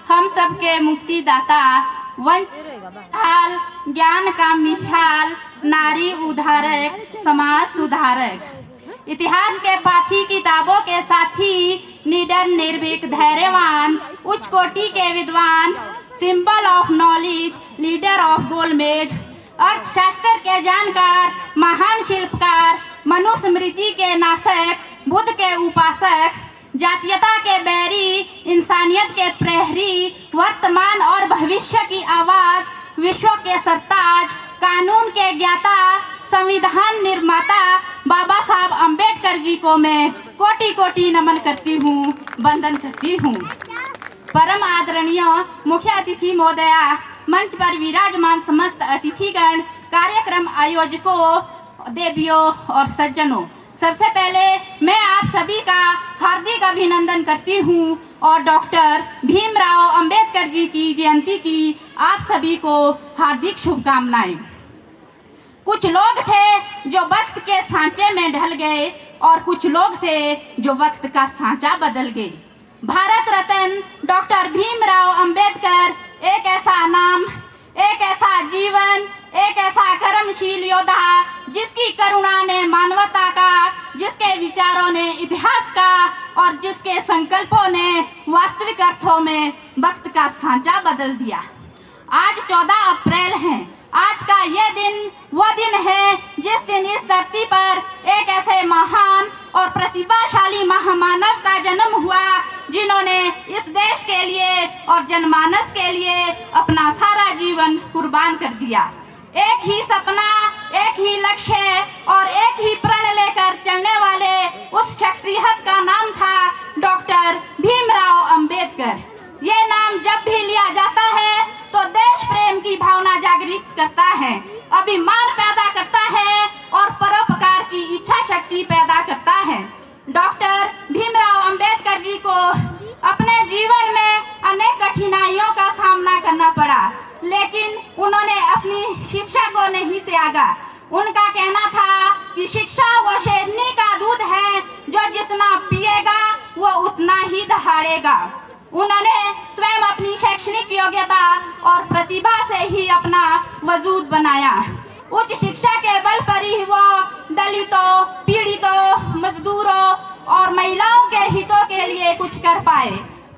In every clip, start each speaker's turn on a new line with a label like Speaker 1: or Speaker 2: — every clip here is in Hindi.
Speaker 1: हम सबके मुक्तिदाता, वंचित ज्ञान का मिसाल, नारी उद्धारक, समाज सुधारक। इतिहास के पाठी, किताबों के साथी, निडर निर्भीक धैर्यवान, उच्च कोटि के विद्वान, symbol of knowledge, leader of गोलमेज, अर्थशास्त्र के जानकार, महान शिल्पकार, मनुस्मृति के नाशक, बुद्ध के उपासक, जातीयता के बैरी, इंसानियत के प्रहरी, वर्तमान और भविष्य की आवाज, विश्व के सरताज, कानून के ज्ञाता, संविधान निर्माता बाबा साहब अंबेडकर जी को मैं कोटि कोटि नमन करती हूँ, वंदन करती हूँ। परम आदरणीय मुख्य अतिथि महोदया, मंच पर विराजमान समस्त अतिथिगण, कार्यक्रम आयोजकों, देवियों और सज्जनों, सबसे पहले मैं आप सभी का हार्दिक अभिनंदन करती हूँ और डॉक्टर भीमराव अंबेडकर जी की जयंती की आप सभी को हार्दिक शुभकामनाएं। कुछ लोग थे जो वक्त के सांचे में ढल गए और कुछ लोग थे जो वक्त का सांचा बदल गए। भारत रत्न डॉक्टर भीमराव अंबेडकर एक ऐसा नाम, एक ऐसा जीवन, एक ऐसा कर्मशील योद्धा जिसकी करुणा ने मानवता का, जिसके विचारों ने इतिहास का और जिसके संकल्पों ने वास्तविक अर्थों में वक्त का सांचा बदल दिया। आज 14 अप्रैल है। आज का यह दिन वो दिन है जिस दिन इस धरती पर एक ऐसे महान और प्रतिभाशाली महामानव का जन्म हुआ जिन्होंने इस देश के लिए और जनमानस के लिए अपना सारा जीवन कुर्बान कर दिया। एक ही सपना, एक ही लक्ष्य और एक ही प्रण लेकर चलने वाले उस शख्सियत का नाम था डॉक्टर भीमराव अंबेडकर। ये नाम जब भी लिया जाता है तो देश प्रेम की भावना जागृत करता है, अभिमान पैदा करता है और परोपकार की इच्छा शक्ति पैदा करता है। डॉक्टर भीमराव अंबेडकर जी को अपने जीवन में अनेक कठिनाइयों का सामना करना पड़ा, लेकिन उन्होंने अपनी शिक्षा को नहीं त्यागा। उनका कहना था कि शिक्षा वो शेरनी का दूध है जो जितना पिएगा वो उतना ही दहाड़ेगा। उन्होंने स्वयं अपनी शैक्षणिक योग्यता और प्रतिभा से ही अपना वजूद बनाया। उच्च शिक्षा के बल पर ही वो दलितों, पीड़ितों, मजदूरों और महिलाओं के हितों के लिए कुछ कर पाए।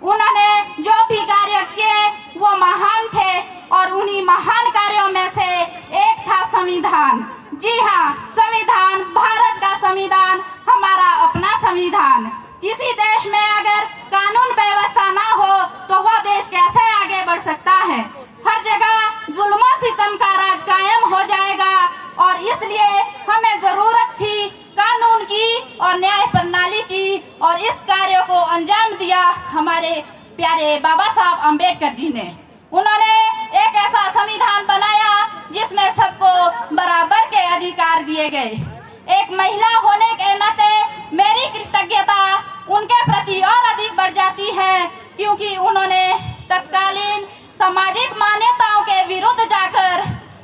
Speaker 1: उन्होंने जो भी कार्य किए वो महान थे और उन्हीं महान कार्यों में से एक था संविधान। जी हाँ, संविधान, भारत का संविधान, हमारा अपना संविधान। किसी देश में अगर कानून व्यवस्था ना हो तो वह देश कैसे आगे बढ़ सकता है। हर जगह जुल्म सितम का राज कायम हो जाएगा और इसलिए हमें जरूरत थी कानून की और न्याय प्रणाली की, और इस कार्य को अंजाम दिया हमारे प्यारे बाबा साहब अंबेडकर जी ने। उन्होंने एक ऐसा संविधान बनाया जिसमें सबको बराबर के अधिकार दिए गए। एक महिला होने के नाते मेरी कृतज्ञता उनके प्रति और अधिक बढ़ जाती है, क्योंकि उन्होंने तत्कालीन सामाजिक मान्यताओं के विरुद्ध जाकर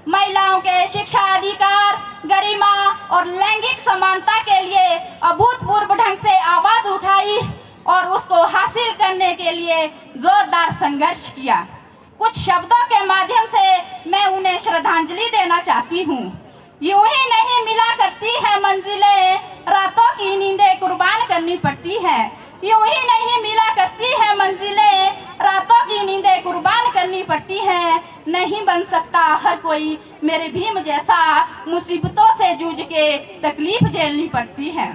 Speaker 1: महिलाओं के शिक्षा अधिकार, गरिमा और लैंगिक समानता के लिए अभूतपूर्व ढंग से आवाज उठाई और उसको हासिल करने के लिए जोरदार संघर्ष किया। कुछ शब्दों के माध्यम से मैं उन्हें श्रद्धांजलि देना चाहती हूँ। यूं ही नहीं मिला करती है मंजिलें, रातों की नींदें कुर्बान करनी पड़ती है। यूं ही नहीं मिला करती है मंजिलें, रातों की नींदें कुर्बान करनी पड़ती है। नहीं बन सकता हर कोई मेरे भीम जैसा, मुसीबतों से जूझ के तकलीफ झेलनी पड़ती है।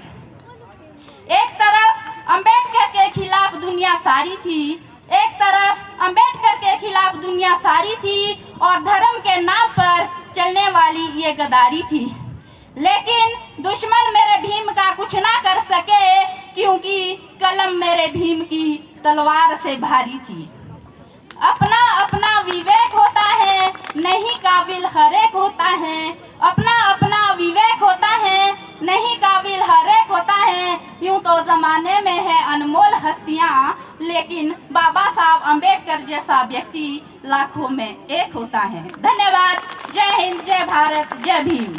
Speaker 1: एक तरफ अंबेडकर के खिलाफ दुनिया सारी थी, एक तरफ अंबेडकर के खिलाफ दुनिया सारी थी और धर्म के नाम पर चलने वाली ये गद्दारी थी। लेकिन दुश्मन मेरे भीम का कुछ ना कर सके, क्योंकि कलम मेरे भीम की तलवार से भारी थी। अपना अपना विवेक होता है, नहीं काबिल हर एक होता है। अपना अपना विवेक होता है, नहीं काबिल हर एक होता है। यूं तो जमाने में है अनमोल हस्तियां, लेकिन बाबा साहब अंबेडकर जैसा व्यक्ति लाखों में एक होता है। धन्यवाद। जय हिंद, जय भारत, जय भीम।